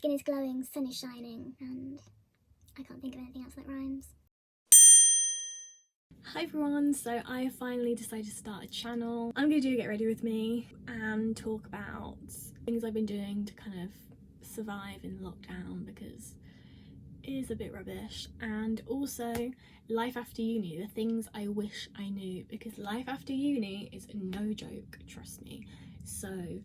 skin is glowing, sun is shining, and I can't think of anything else that rhymes. Hi everyone, so I finally decided to start a channel. I'm going to do Get Ready With Me and talk about things I've been doing to kind of survive in lockdown because it is a bit rubbish, and also life after uni, the things I wish I knew, because life after uni is no joke, trust me. So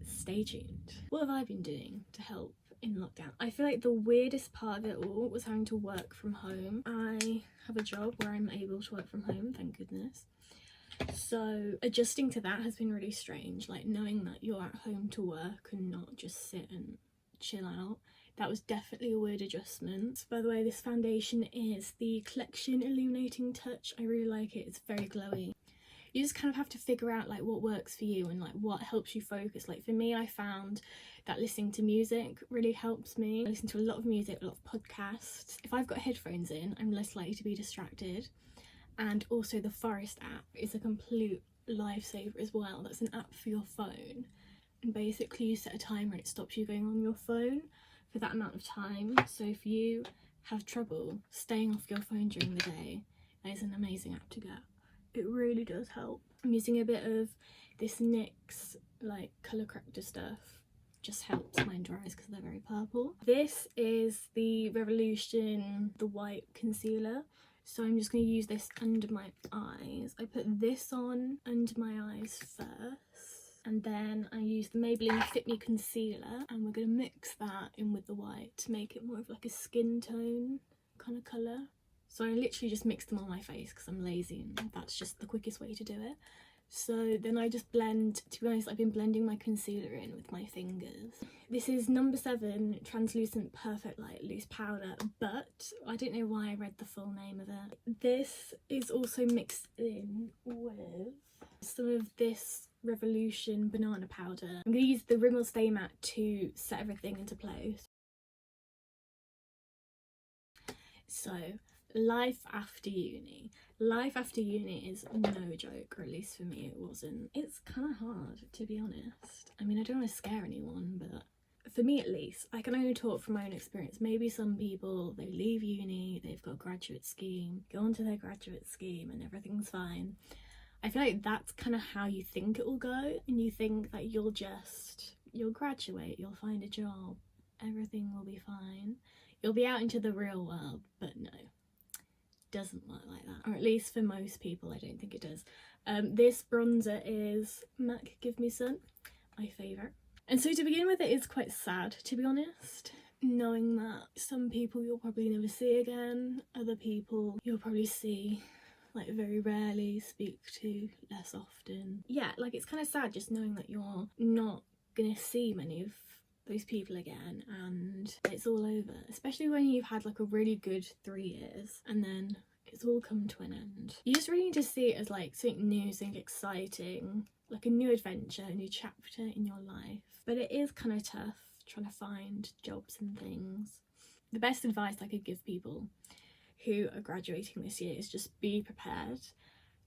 stay tuned. What have I been doing to help in lockdown? I feel like the weirdest part of it all was having to work from home. I have a job where I'm able to work from home, thank goodness. So adjusting to that has been really strange, like knowing that you're at home to work and not just sit and chill out. That was definitely a weird adjustment. By the way, this foundation is the Collection Illuminating Touch. I really like it, it's very glowy. You just kind of have to figure out like what works for you and like what helps you focus. Like for me, I found that listening to music really helps me. I listen to a lot of music, a lot of podcasts. If I've got headphones in, I'm less likely to be distracted. And also the Forest app is a complete lifesaver as well. That's an app for your phone. And basically you set a timer and it stops you going on your phone for that amount of time. So if you have trouble staying off your phone during the day, that is an amazing app to get. It really does help. I'm using a bit of this NYX like colour corrector stuff. Just helps mine dries because they're very purple. This is the Revolution, the white concealer. So I'm just going to use this under my eyes. I put this on under my eyes first. And then I use the Maybelline Fit Me concealer. And we're going to mix that in with the white to make it more of like a skin tone kind of colour. So I literally just mix them on my face because I'm lazy and that's just the quickest way to do it. So then I just blend. To be honest, I've been blending my concealer in with my fingers. This is number 7 Translucent Perfect Light Loose Powder, but I don't know why I read the full name of it. This is also mixed in with some of this Revolution banana powder. I'm going to use the Rimmel Stay Matte to set everything into place. So life after uni. Life after uni is no joke, or at least for me it wasn't. It's kind of hard, to be honest. I mean, I don't want to scare anyone, but for me at least, I can only talk from my own experience. Maybe some people, they leave uni, they've got a graduate scheme, go on to their graduate scheme and everything's fine. I feel like that's kind of how you think it will go, and you think that you'll graduate, you'll find a job, everything will be fine. You'll be out into the real world, but no. Doesn't work like that, or at least for most people I don't think it does. This bronzer is MAC Give Me Sun, my favourite. And so to begin with, it is quite sad, to be honest, knowing that some people you'll probably never see again, other people you'll probably see like very rarely, speak to less often. Yeah, like it's kind of sad just knowing that you're not gonna see many of those people again and it's all over, especially when you've had like a really good 3 years and then it's all come to an end. You just really need to see it as like something new, something exciting, like a new adventure, a new chapter in your life. But it is kind of tough trying to find jobs and things. The best advice I could give people who are graduating this year is just be prepared.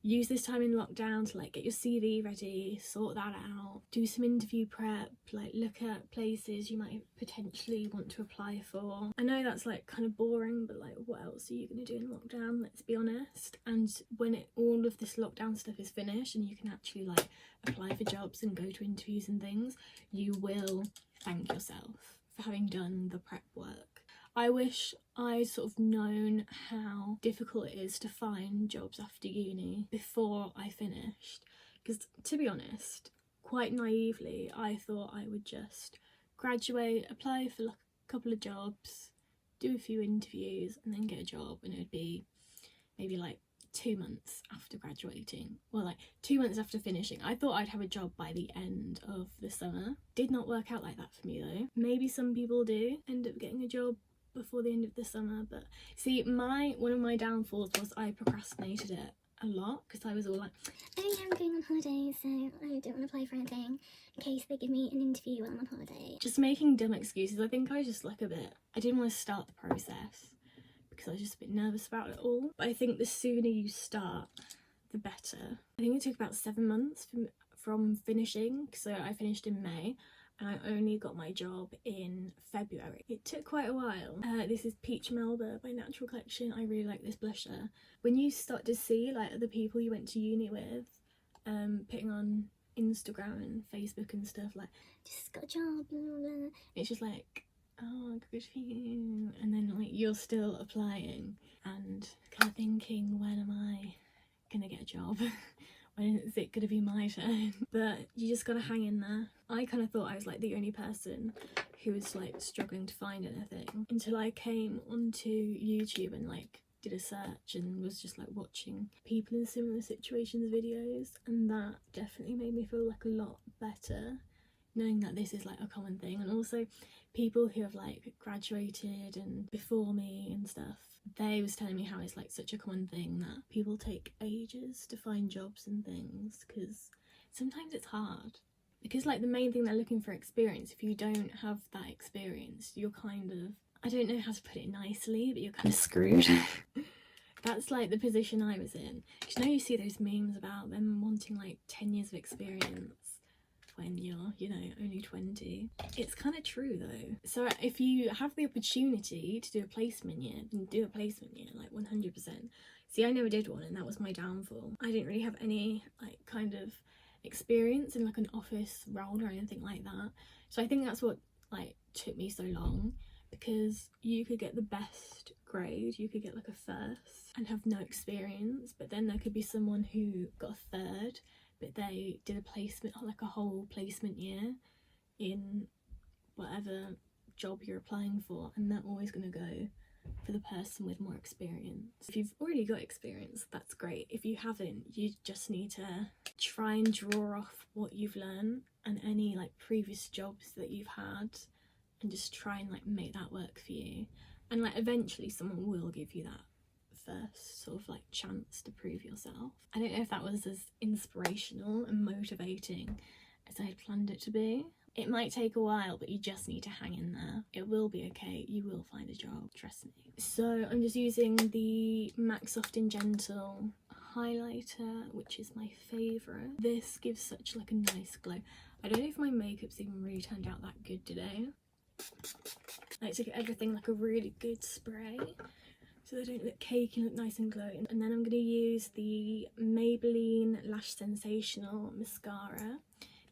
Use this time in lockdown to like get your CV ready, sort that out, do some interview prep, like look at places you might potentially want to apply for. I know that's like kind of boring, but like what else are you going to do in lockdown, let's be honest. And when all of this lockdown stuff is finished and you can actually like apply for jobs and go to interviews and things, you will thank yourself for having done the prep work. I wish I'd sort of known how difficult it is to find jobs after uni before I finished, because to be honest, quite naively, I thought I would just graduate, apply for like a couple of jobs, do a few interviews and then get a job, and it would be maybe like 2 months after graduating, or like 2 months after finishing. I thought I'd have a job by the end of the summer. Did not work out like that for me though. Maybe some people do end up getting a job before the end of the summer, but see, one of my downfalls was I procrastinated it a lot because I was all like, oh yeah, I'm going on holiday, so I don't want to apply for anything in case they give me an interview while I'm on holiday. Just making dumb excuses. I think I was just like I didn't want to start the process because I was just a bit nervous about it all. But I think the sooner you start, the better. I think it took about 7 months from finishing, so I finished in May. and I only got my job in February. It took quite a while. This is Peach Melba by Natural Collection. I really like this blusher. When you start to see like other people you went to uni with putting on Instagram and Facebook and stuff, like, just got a job, blah, blah, blah. It's just like, oh, good for you. And then like you're still applying and kind of thinking, when am I gonna get a job? When is it gonna be my turn? But you just gotta hang in there. I kind of thought I was like the only person who was like struggling to find anything until I came onto YouTube and like did a search and was just like watching people in similar situations videos, and that definitely made me feel like a lot better, knowing that this is like a common thing. And also people who have like graduated and before me and stuff, they was telling me how it's like such a common thing that people take ages to find jobs and things, because sometimes it's hard, because like the main thing they're looking for experience. If you don't have that experience, you're kind of, I don't know how to put it nicely, but you're kind of screwed. That's like the position I was in. You know, you see those memes about them wanting like 10 years of experience when you're, you know, only 20. It's kind of true though. So if you have the opportunity to do a placement year, then do a placement year, like 100%. See, I never did one, and that was my downfall. I didn't really have any like kind of experience in like an office role or anything like that. So I think that's what like took me so long, because you could get the best grade, you could get like a first and have no experience, but then there could be someone who got a third, but they did a placement, like a whole placement year in whatever job you're applying for, and they're always going to go for the person with more experience. If you've already got experience, that's great. If you haven't, you just need to try and draw off what you've learned and any like previous jobs that you've had, and just try and like make that work for you. And like eventually someone will give you that first sort of like chance to prove yourself. I don't know if that was as inspirational and motivating as I had planned it to be. It might take a while, but you just need to hang in there. It will be okay. You will find a job, trust me. So I'm just using the MAC Soft and Gentle highlighter, which is my favourite. This gives such like a nice glow. I don't know if my makeup's even really turned out that good today. I like to get everything like a really good spray, so they don't look cakey and look nice and glowing. And then I'm going to use the Maybelline Lash Sensational mascara.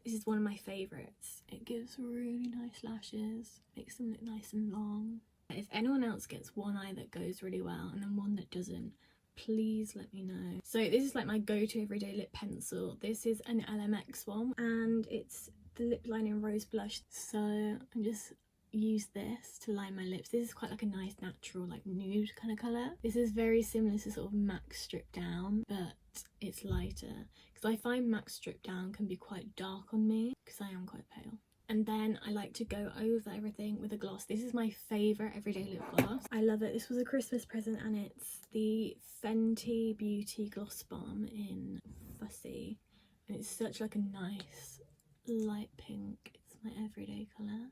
This is one of my favourites. It gives really nice lashes, makes them look nice and long. If anyone else gets one eye that goes really well and then one that doesn't, please let me know. So this is like my go-to everyday lip pencil. This is an LMX one, and it's the Lip Lining Rose Blush. So I'm just use this to line my lips. This is quite like a nice natural like nude kind of colour. This is very similar to sort of MAC Strip Down, but it's lighter, because I find MAC Strip Down can be quite dark on me because I am quite pale. And then I like to go over everything with a gloss. This is my favourite everyday lip gloss. I love it. This was a Christmas present, and it's the Fenty Beauty Gloss Bomb in Fussy, and it's such like a nice light pink. It's my everyday colour.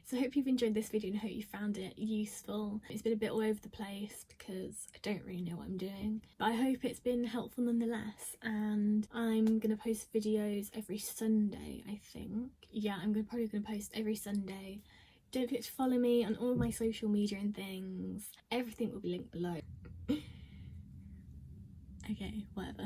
So I hope you've enjoyed this video and I hope you found it useful. It's been a bit all over the place because I don't really know what I'm doing, but I hope it's been helpful nonetheless. And I'm gonna post videos every Sunday, I think. Yeah, I'm probably gonna post every Sunday. Don't forget to follow me on all of my social media and things. Everything will be linked below. Okay, whatever.